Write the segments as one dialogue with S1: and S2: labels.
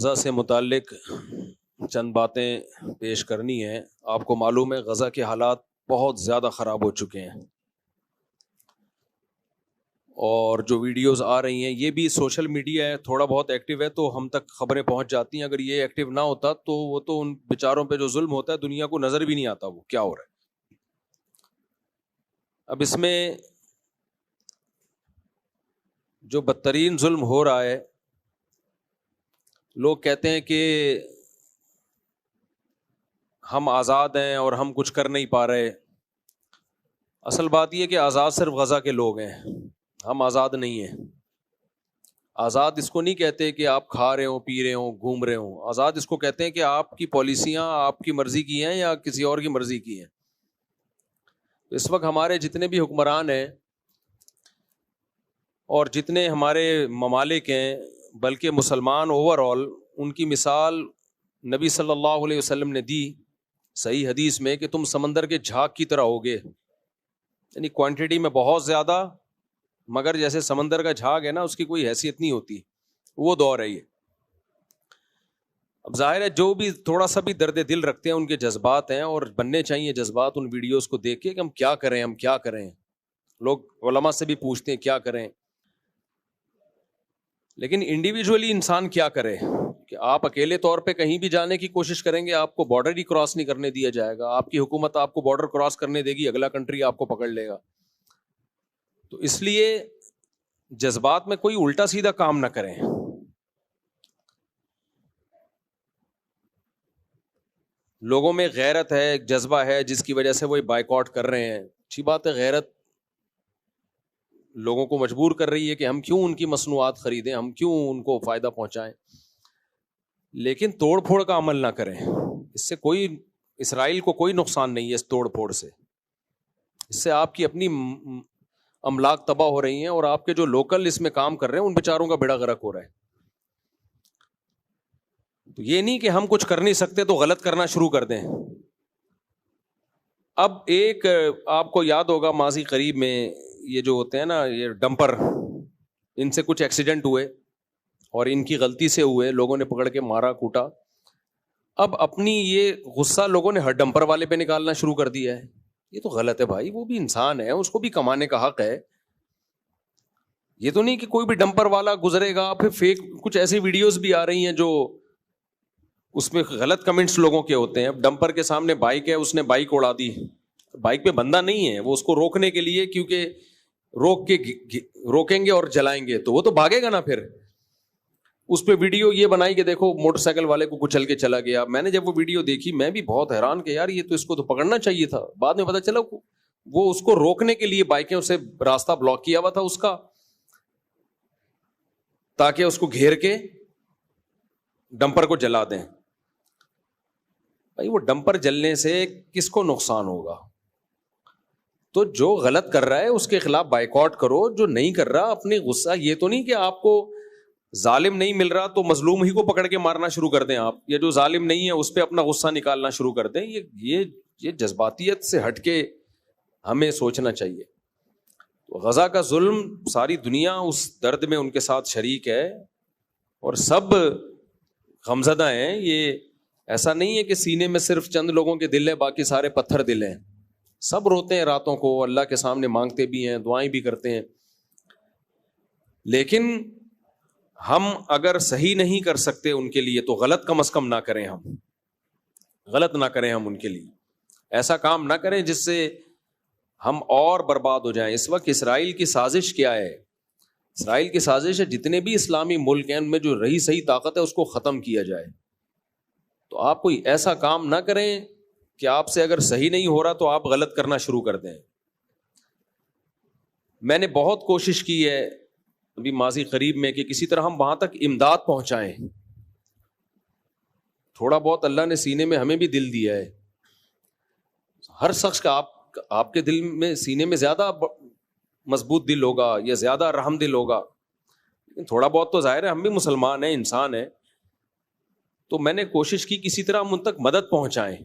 S1: غزہ سے متعلق چند باتیں پیش کرنی ہیں۔ آپ کو معلوم ہے غزہ کے حالات بہت زیادہ خراب ہو چکے ہیں، اور جو ویڈیوز آ رہی ہیں یہ بھی سوشل میڈیا ہے، تھوڑا بہت ایکٹیو ہے تو ہم تک خبریں پہنچ جاتی ہیں۔ اگر یہ ایکٹیو نہ ہوتا تو وہ تو ان بیچاروں پہ جو ظلم ہوتا ہے دنیا کو نظر بھی نہیں آتا وہ کیا ہو رہا ہے۔ اب اس میں جو بدترین ظلم ہو رہا ہے، لوگ کہتے ہیں کہ ہم آزاد ہیں اور ہم کچھ کر نہیں پا رہے۔ اصل بات یہ کہ آزاد صرف غزہ کے لوگ ہیں، ہم آزاد نہیں ہیں۔ آزاد اس کو نہیں کہتے کہ آپ کھا رہے ہوں، پی رہے ہوں، گھوم رہے ہوں۔ آزاد اس کو کہتے ہیں کہ آپ کی پالیسیاں آپ کی مرضی کی ہیں یا کسی اور کی مرضی کی ہیں۔ اس وقت ہمارے جتنے بھی حکمران ہیں اور جتنے ہمارے ممالک ہیں، بلکہ مسلمان اوور آل، ان کی مثال نبی صلی اللہ علیہ وسلم نے دی صحیح حدیث میں کہ تم سمندر کے جھاگ کی طرح ہوگے، یعنی کوانٹٹی میں بہت زیادہ، مگر جیسے سمندر کا جھاگ ہے نا، اس کی کوئی حیثیت نہیں ہوتی، وہ دور ہے یہ۔ اب ظاہر ہے جو بھی تھوڑا سا بھی درد دل رکھتے ہیں ان کے جذبات ہیں، اور بننے چاہیے جذبات ان ویڈیوز کو دیکھ کے کہ ہم کیا کریں، ہم کیا کریں۔ لوگ علماء سے بھی پوچھتے ہیں کیا کریں، لیکن انڈیویجولی انسان کیا کرے کہ آپ اکیلے طور پہ کہیں بھی جانے کی کوشش کریں گے آپ کو بارڈر ہی کراس نہیں کرنے دیا جائے گا۔ آپ کی حکومت آپ کو بارڈر کراس کرنے دے گی، اگلا کنٹری آپ کو پکڑ لے گا۔ تو اس لیے جذبات میں کوئی الٹا سیدھا کام نہ کریں۔ لوگوں میں غیرت ہے، ایک جذبہ ہے جس کی وجہ سے وہ بائیکاٹ کر رہے ہیں، اچھی بات ہے۔ غیرت لوگوں کو مجبور کر رہی ہے کہ ہم کیوں ان کی مصنوعات خریدیں، ہم کیوں ان کو فائدہ پہنچائیں، لیکن توڑ پھوڑ کا عمل نہ کریں۔ اس سے کوئی اسرائیل کو کوئی نقصان نہیں ہے، اس توڑ پھوڑ سے۔ اس سے آپ کی اپنی املاک تباہ ہو رہی ہیں، اور آپ کے جو لوکل اس میں کام کر رہے ہیں ان بیچاروں کا بیڑا غرق ہو رہا ہے۔ تو یہ نہیں کہ ہم کچھ کر نہیں سکتے تو غلط کرنا شروع کر دیں۔ اب ایک آپ کو یاد ہوگا ماضی قریب میں یہ جو ہوتے ہیں نا، یہ ڈمپر، ان سے کچھ ایکسیڈنٹ ہوئے اور ان کی غلطی سے ہوئے، لوگوں نے پکڑ کے مارا کوٹا۔ اب اپنی یہ غصہ لوگوں نے ہر ڈمپر والے پہ نکالنا شروع کر دیا ہے۔ یہ تو غلط ہے بھائی، وہ بھی انسان ہے، اس کو بھی کمانے کا حق ہے۔ یہ تو نہیں کہ کوئی بھی ڈمپر والا گزرے گا۔ پھر فیک کچھ ایسی ویڈیوز بھی آ رہی ہیں جو اس میں غلط کمنٹس لوگوں کے ہوتے ہیں۔ اب ڈمپر کے سامنے بائک ہے، اس نے بائک اڑا دی، بائک پہ بندہ نہیں ہے، وہ اس کو روکنے کے لیے، کیونکہ روکیں گے اور جلائیں گے تو وہ تو بھاگے گا نا۔ پھر اس پہ ویڈیو یہ بنائی کہ دیکھو موٹر سائیکل والے کو کچل کے چلا گیا۔ میں نے جب وہ ویڈیو دیکھی میں بھی بہت حیران کہ یار یہ تو اس کو تو پکڑنا چاہیے تھا۔ بعد میں پتا چلا وہ اس کو روکنے کے لیے بائکیں اسے راستہ بلاک کیا ہوا تھا اس کا، تاکہ اس کو گھیر کے ڈمپر کو جلا دیں۔ بھائی وہ ڈمپر جلنے سے کس کو نقصان ہوگا؟ تو جو غلط کر رہا ہے اس کے خلاف بائیکاٹ کرو، جو نہیں کر رہا اپنی غصہ، یہ تو نہیں کہ آپ کو ظالم نہیں مل رہا تو مظلوم ہی کو پکڑ کے مارنا شروع کر دیں آپ، یا جو ظالم نہیں ہے اس پہ اپنا غصہ نکالنا شروع کر دیں۔ یہ جذباتیت سے ہٹ کے ہمیں سوچنا چاہیے۔ تو غزہ کا ظلم، ساری دنیا اس درد میں ان کے ساتھ شریک ہے، اور سب غمزدہ ہیں۔ یہ ایسا نہیں ہے کہ سینے میں صرف چند لوگوں کے دل ہے، باقی سارے پتھر دل ہیں۔ سب روتے ہیں راتوں کو، اللہ کے سامنے مانگتے بھی ہیں، دعائیں بھی کرتے ہیں، لیکن ہم اگر صحیح نہیں کر سکتے ان کے لیے تو غلط کم از کم نہ کریں۔ ہم غلط نہ کریں، ہم ان کے لیے ایسا کام نہ کریں جس سے ہم اور برباد ہو جائیں۔ اس وقت اسرائیل کی سازش کیا ہے؟ اسرائیل کی سازش ہے جتنے بھی اسلامی ملک ہیں ان میں جو رہی صحیح طاقت ہے اس کو ختم کیا جائے۔ تو آپ کوئی ایسا کام نہ کریں کہ آپ سے اگر صحیح نہیں ہو رہا تو آپ غلط کرنا شروع کر دیں۔ میں نے بہت کوشش کی ہے ابھی ماضی قریب میں کہ کسی طرح ہم وہاں تک امداد پہنچائیں۔ تھوڑا بہت اللہ نے سینے میں ہمیں بھی دل دیا ہے۔ ہر شخص کا آپ کے دل میں سینے میں زیادہ مضبوط دل ہوگا یا زیادہ رحم دل ہوگا، لیکن تھوڑا بہت تو ظاہر ہے ہم بھی مسلمان ہیں، انسان ہیں۔ تو میں نے کوشش کی کسی طرح ہم ان تک مدد پہنچائیں۔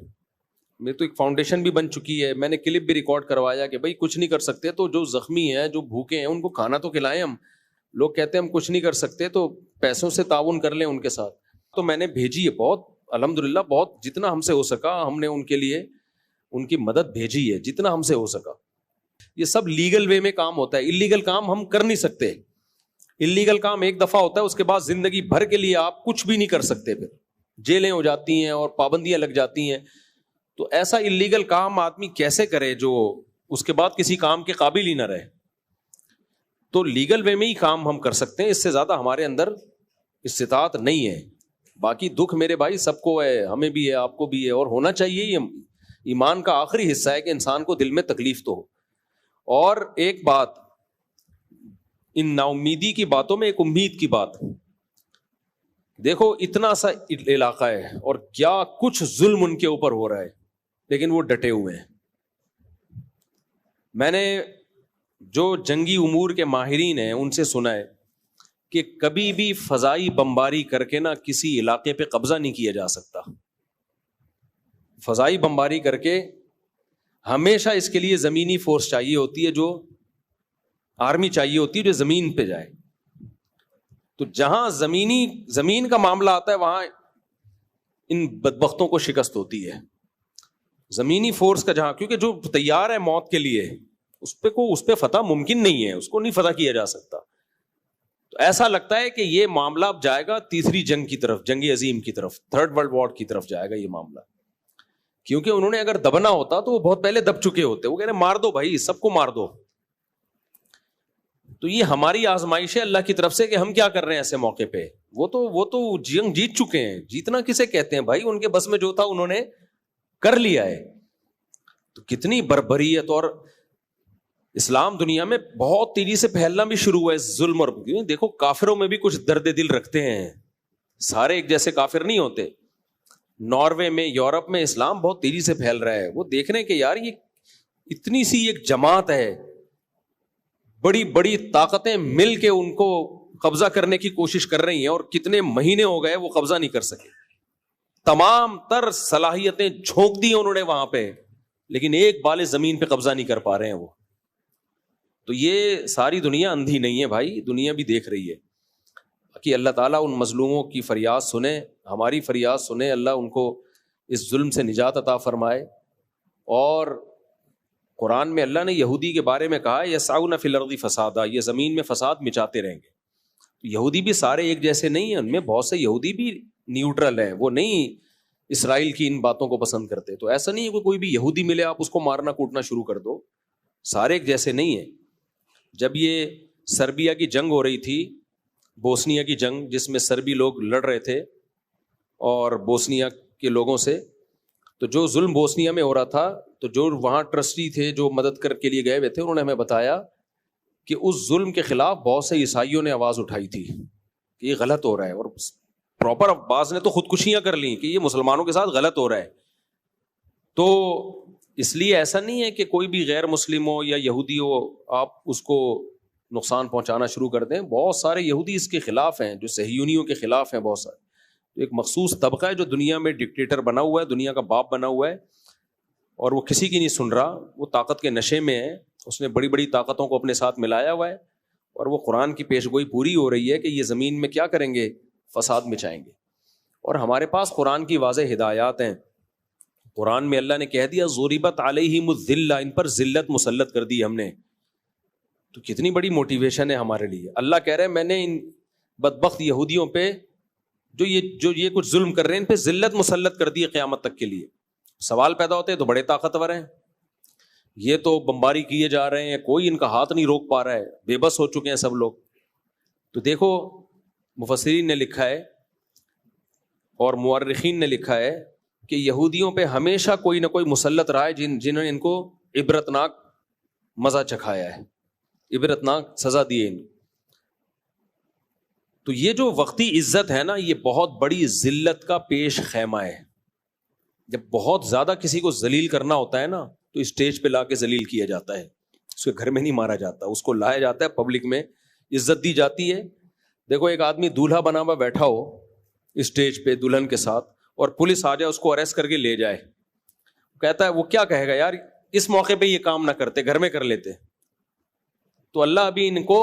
S1: میری تو ایک فاؤنڈیشن بھی بن چکی ہے، میں نے کلپ بھی ریکارڈ کروایا کہ بھائی کچھ نہیں کر سکتے تو جو زخمی ہیں، جو بھوکے ہیں، ان کو کھانا تو کھلائیں۔ ہم لوگ کہتے ہیں ہم کچھ نہیں کر سکتے تو پیسوں سے تعاون کر لیں ان کے ساتھ۔ تو میں نے بھیجی ہے بہت، الحمدللہ بہت، جتنا ہم سے ہو سکا ہم نے ان کے لیے ان کی مدد بھیجی ہے، جتنا ہم سے ہو سکا. یہ سب لیگل وے میں کام ہوتا ہے، اللیگل کام ہم کر نہیں سکتے. اللیگل کام ایک دفعہ ہوتا ہے، اس کے بعد زندگی بھر کے لیے آپ کچھ بھی نہیں کر سکتے، پھر جیلیں ہو جاتی ہیں اور پابندیاں لگ جاتی ہیں. تو ایسا اللیگل کام آدمی کیسے کرے جو اس کے بعد کسی کام کے قابل ہی نہ رہے. تو لیگل وے میں ہی کام ہم کر سکتے ہیں، اس سے زیادہ ہمارے اندر استطاعت نہیں ہے. باقی دکھ میرے بھائی سب کو ہے، ہمیں بھی ہے، آپ کو بھی ہے، اور ہونا چاہیے. یہ ایمان کا آخری حصہ ہے کہ انسان کو دل میں تکلیف تو ہو. اور ایک بات، ان نا امیدی کی باتوں میں ایک امید کی بات. دیکھو اتنا سا علاقہ ہے اور کیا کچھ ظلم ان کے اوپر ہو رہا ہے، لیکن وہ ڈٹے ہوئے ہیں. میں نے جو جنگی امور کے ماہرین ہیں ان سے سنا ہے کہ کبھی بھی فضائی بمباری کر کے نہ کسی علاقے پہ قبضہ نہیں کیا جا سکتا. فضائی بمباری کر کے ہمیشہ اس کے لیے زمینی فورس چاہیے ہوتی ہے، جو آرمی چاہیے ہوتی ہے جو زمین پہ جائے. تو جہاں زمین کا معاملہ آتا ہے وہاں ان بدبختوں کو شکست ہوتی ہے. زمینی فورس کا جہاں، کیونکہ جو تیار ہے موت کے لیے اس پہ فتح ممکن نہیں ہے، اس کو نہیں فتح کیا جا سکتا. تو ایسا لگتا ہے کہ یہ معاملہ اب جائے گا تیسری جنگ کی طرف، جنگ عظیم کی طرف، تھرڈ ورلڈ وار کی طرف جائے گا یہ معاملہ. کیونکہ انہوں نے اگر دبنا ہوتا تو وہ بہت پہلے دب چکے ہوتے. وہ کہہ رہے مار دو بھائی، سب کو مار دو. تو یہ ہماری آزمائش ہے اللہ کی طرف سے کہ ہم کیا کر رہے ہیں ایسے موقع پہ. وہ تو جنگ جیت چکے ہیں. جیتنا کسے کہتے ہیں بھائی؟ ان کے بس میں جو تھا انہوں نے کر لیا ہے. تو کتنی بربریت، اور اسلام دنیا میں بہت تیزی سے پھیلنا بھی شروع ہوا ہے ظلم. اور دیکھو کافروں میں بھی کچھ درد دل رکھتے ہیں، سارے ایک جیسے کافر نہیں ہوتے. ناروے میں، یورپ میں اسلام بہت تیزی سے پھیل رہا ہے. وہ دیکھ رہے ہیں کہ یار یہ اتنی سی ایک جماعت ہے، بڑی بڑی طاقتیں مل کے ان کو قبضہ کرنے کی کوشش کر رہی ہیں، اور کتنے مہینے ہو گئے وہ قبضہ نہیں کر سکے. تمام تر صلاحیتیں جھونک دی انہوں نے وہاں پہ، لیکن ایک بال زمین پہ قبضہ نہیں کر پا رہے ہیں وہ. تو یہ ساری دنیا اندھی نہیں ہے بھائی، دنیا بھی دیکھ رہی ہے. کہ اللہ تعالیٰ ان مظلوموں کی فریاد سنے، ہماری فریاد سنے، اللہ ان کو اس ظلم سے نجات عطا فرمائے. اور قرآن میں اللہ نے یہودی کے بارے میں کہا یسعون فی الارض فسادا، یہ زمین میں فساد مچاتے رہیں گے. یہودی بھی سارے ایک جیسے نہیں ہیں، ان میں بہت سے یہودی بھی نیوٹرل ہیں، وہ نہیں اسرائیل کی ان باتوں کو پسند کرتے. تو ایسا نہیں ہے کہ کوئی بھی یہودی ملے آپ اس کو مارنا کوٹنا شروع کر دو. سارے ایک جیسے نہیں ہیں. جب یہ سربیا کی جنگ ہو رہی تھی، بوسنیا کی جنگ، جس میں سربی لوگ لڑ رہے تھے اور بوسنیا کے لوگوں سے، تو جو ظلم بوسنیا میں ہو رہا تھا، تو جو وہاں ٹرسٹی تھے جو مدد کر کے لیے گئے ہوئے تھے، انہوں نے ہمیں بتایا کہ اس ظلم کے خلاف بہت سے عیسائیوں نے آواز اٹھائی تھی کہ یہ غلط ہو رہا ہے. اور پراپر بعض نے تو خودکشیاں کر لیں کہ یہ مسلمانوں کے ساتھ غلط ہو رہا ہے. تو اس لیے ایسا نہیں ہے کہ کوئی بھی غیر مسلم ہو یا یہودی ہو آپ اس کو نقصان پہنچانا شروع کر دیں. بہت سارے یہودی اس کے خلاف ہیں، جو صہیونیوں کے خلاف ہیں بہت سارے. تو ایک مخصوص طبقہ ہے جو دنیا میں ڈکٹیٹر بنا ہوا ہے، دنیا کا باپ بنا ہوا ہے، اور وہ کسی کی نہیں سن رہا. وہ طاقت کے نشے میں ہے، اس نے بڑی بڑی طاقتوں کو اپنے ساتھ ملایا ہوا ہے، اور وہ قرآن کی پیش گوئی پوری ہو رہی ہے کہ یہ زمین میں کیا کریں گے؟ فساد مچائیں گے. اور ہمارے پاس قرآن کی واضح ہدایات ہیں. قرآن میں اللہ نے کہہ دیا ضربت علیہم الذلہ، ان پر ذلت مسلط کر دی ہم نے. تو کتنی بڑی موٹیویشن ہے ہمارے لیے. اللہ کہہ رہے ہیں میں نے ان بدبخت یہودیوں پہ جو یہ کچھ ظلم کر رہے ہیں ان پہ ذلت مسلط کر دی ہے قیامت تک کے لیے. سوال پیدا ہوتے ہیں تو بڑے طاقتور ہیں، یہ تو بمباری کیے جا رہے ہیں، کوئی ان کا ہاتھ نہیں روک پا رہا ہے، بے بس ہو چکے ہیں سب لوگ. تو دیکھو مفسرین نے لکھا ہے اور مورخین نے لکھا ہے کہ یہودیوں پہ ہمیشہ کوئی نہ کوئی مسلط رہا ہے جنہوں نے ان کو عبرتناک مزہ چکھایا ہے، عبرتناک سزا دی ہے ان کو. تو یہ جو وقتی عزت ہے نا، یہ بہت بڑی ذلت کا پیش خیمہ ہے. جب بہت زیادہ کسی کو ذلیل کرنا ہوتا ہے نا تو اسٹیج پہ لا کے ذلیل کیا جاتا ہے، اس کے گھر میں نہیں مارا جاتا، اس کو لایا جاتا ہے، پبلک میں عزت دی جاتی ہے. دیکھو ایک آدمی دولہا بنا ہوا بیٹھا ہو اسٹیج پہ دلہن کے ساتھ، اور پولیس آ جائے اس کو اریسٹ کر کے لے جائے، کہتا ہے وہ کیا کہے گا یار اس موقع پہ یہ کام نہ کرتے، گھر میں کر لیتے. تو اللہ ابھی ان کو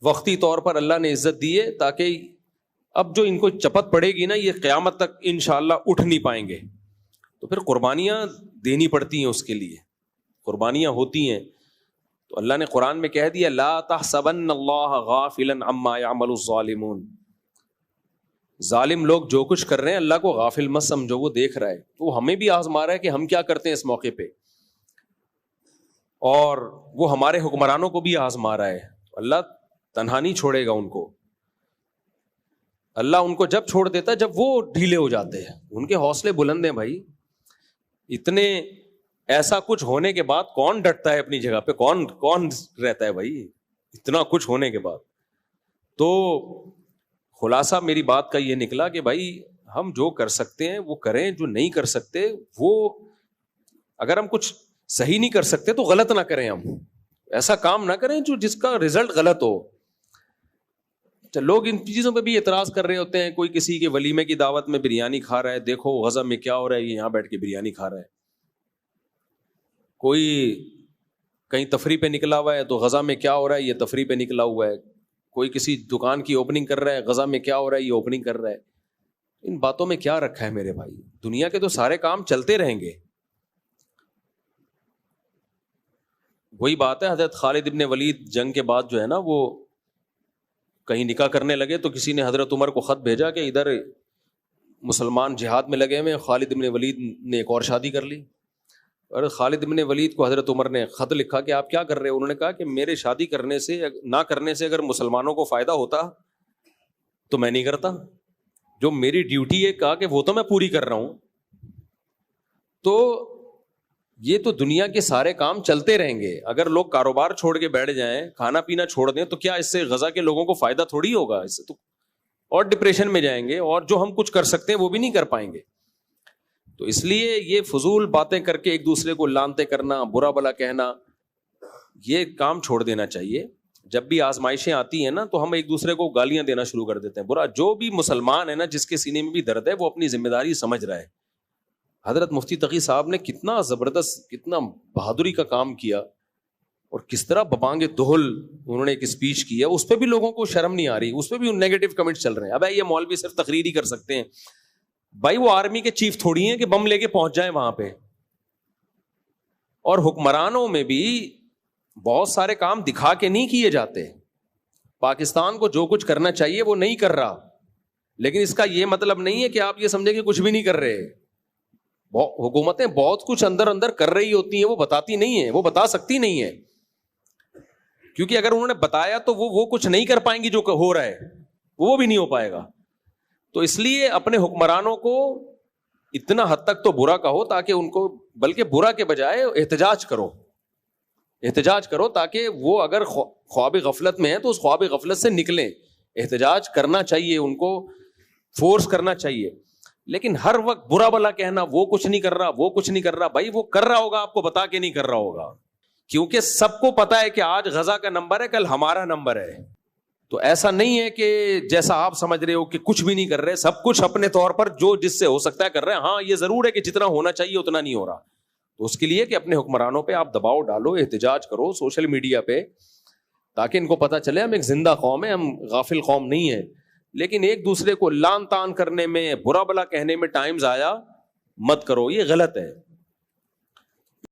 S1: وقتی طور پر اللہ نے عزت دی ہے تاکہ اب جو ان کو چپت پڑے گی نا یہ قیامت تک انشاءاللہ اٹھ نہیں پائیں گے. تو پھر قربانیاں دینی پڑتی ہیں, اس کے لیے قربانیاں ہوتی ہیں. تو اللہ نے قرآن میں کہہ دیا لا تحسبن اللہ غافلا عما يعمل الظالمون. ظالم لوگ جو کچھ کر رہے ہیں اللہ کو غافل مت سمجھو, وہ دیکھ رہا ہے. تو وہ ہمیں بھی آزما رہا ہے کہ ہم کیا کرتے ہیں اس موقع پہ, اور وہ ہمارے حکمرانوں کو بھی آزما رہا ہے. اللہ تنہا نہیں چھوڑے گا ان کو. اللہ ان کو جب چھوڑ دیتا ہے جب وہ ڈھیلے ہو جاتے ہیں. ان کے حوصلے بلند ہیں بھائی. اتنے ایسا کچھ ہونے کے بعد کون ڈٹتا ہے اپنی جگہ پہ, کون رہتا ہے بھائی اتنا کچھ ہونے کے بعد. تو خلاصہ میری بات کا یہ نکلا کہ بھائی ہم جو کر سکتے ہیں وہ کریں, جو نہیں کر سکتے وہ, اگر ہم کچھ صحیح نہیں کر سکتے تو غلط نہ کریں. ہم ایسا کام نہ کریں جو جس کا رزلٹ غلط ہو. لوگ ان چیزوں پہ بھی اعتراض کر رہے ہوتے ہیں. کوئی کسی کے ولیمے کی دعوت میں بریانی کھا رہا ہے, دیکھو غزہ میں کیا ہو رہا ہے, یہ یہاں بیٹھ کے بریانی کھا رہا ہے. کوئی کہیں تفریح پہ نکلا ہوا ہے تو غزہ میں کیا ہو رہا ہے, یہ تفریح پہ نکلا ہوا ہے. کوئی کسی دکان کی اوپننگ کر رہا ہے, غزہ میں کیا ہو رہا ہے, یہ اوپننگ کر رہا ہے. ان باتوں میں کیا رکھا ہے میرے بھائی؟ دنیا کے تو سارے کام چلتے رہیں گے. وہی بات ہے, حضرت خالد ابن ولید جنگ کے بعد جو ہے نا وہ کہیں نکاح کرنے لگے تو کسی نے حضرت عمر کو خط بھیجا کہ ادھر مسلمان جہاد میں لگے ہوئے, خالد ابن ولید نے ایک اور شادی کر لی. اور خالد ابن ولید کو حضرت عمر نے خط لکھا کہ آپ کیا کر رہے ہیں؟ انہوں نے کہا کہ میرے شادی کرنے سے نہ کرنے سے اگر مسلمانوں کو فائدہ ہوتا تو میں نہیں کرتا. جو میری ڈیوٹی ہے کہا کہ وہ تو میں پوری کر رہا ہوں. تو یہ تو دنیا کے سارے کام چلتے رہیں گے. اگر لوگ کاروبار چھوڑ کے بیٹھ جائیں, کھانا پینا چھوڑ دیں, تو کیا اس سے غزہ کے لوگوں کو فائدہ تھوڑی ہوگا؟ اس سے تو اور ڈپریشن میں جائیں گے, اور جو ہم کچھ کر سکتے ہیں وہ بھی نہیں کر پائیں گے. تو اس لیے یہ فضول باتیں کر کے ایک دوسرے کو لانتے کرنا, برا بلا کہنا, یہ کام چھوڑ دینا چاہیے. جب بھی آزمائشیں آتی ہیں نا تو ہم ایک دوسرے کو گالیاں دینا شروع کر دیتے ہیں. برا جو بھی مسلمان ہے نا, جس کے سینے میں بھی درد ہے, وہ اپنی ذمہ داری سمجھ رہا ہے. حضرت مفتی تقی صاحب نے کتنا زبردست, کتنا بہادری کا کام کیا, اور کس طرح ببانگ دہل انہوں نے ایک اسپیچ کی ہے. اس پہ بھی لوگوں کو شرم نہیں آ رہی, اس پہ بھی نیگیٹو کمنٹس چل رہے ہیں. اب یہ مولوی صرف تقریر ہی کر سکتے ہیں. بھائی وہ آرمی کے چیف تھوڑی ہیں کہ بم لے کے پہنچ جائیں وہاں پہ. اور حکمرانوں میں بھی بہت سارے کام دکھا کے نہیں کیے جاتے. پاکستان کو جو کچھ کرنا چاہیے وہ نہیں کر رہا, لیکن اس کا یہ مطلب نہیں ہے کہ آپ یہ سمجھیں کہ کچھ بھی نہیں کر رہے. حکومتیں بہت کچھ اندر اندر کر رہی ہوتی ہیں, وہ بتاتی نہیں ہیں, وہ بتا سکتی نہیں ہیں, کیونکہ اگر انہوں نے بتایا تو وہ کچھ نہیں کر پائیں گی جو ہو رہا ہے, وہ بھی نہیں ہو پائے گا. تو اس لیے اپنے حکمرانوں کو اتنا حد تک تو برا کہو تاکہ ان کو, بلکہ برا کے بجائے احتجاج کرو تاکہ وہ اگر خواب غفلت میں ہے تو اس خواب غفلت سے نکلیں. احتجاج کرنا چاہیے, ان کو فورس کرنا چاہیے. لیکن ہر وقت برا بلا کہنا, وہ کچھ نہیں کر رہا, بھائی وہ کر رہا ہوگا, آپ کو بتا کے نہیں کر رہا ہوگا, کیونکہ سب کو پتا ہے کہ آج غزہ کا نمبر ہے, کل ہمارا نمبر ہے. تو ایسا نہیں ہے کہ جیسا آپ سمجھ رہے ہو کہ کچھ بھی نہیں کر رہے, سب کچھ اپنے طور پر جو جس سے ہو سکتا ہے کر رہے ہیں. ہاں یہ ضرور ہے کہ جتنا ہونا چاہیے اتنا نہیں ہو رہا. تو اس کے لیے کہ اپنے حکمرانوں پہ آپ دباؤ ڈالو, احتجاج کرو سوشل میڈیا پہ, تاکہ ان کو پتا چلے ہم ایک زندہ قوم ہے, ہم غافل قوم نہیں ہے. لیکن ایک دوسرے کو لان تان کرنے میں, برا بلا کہنے میں ٹائم ضائع مت کرو, یہ غلط ہے.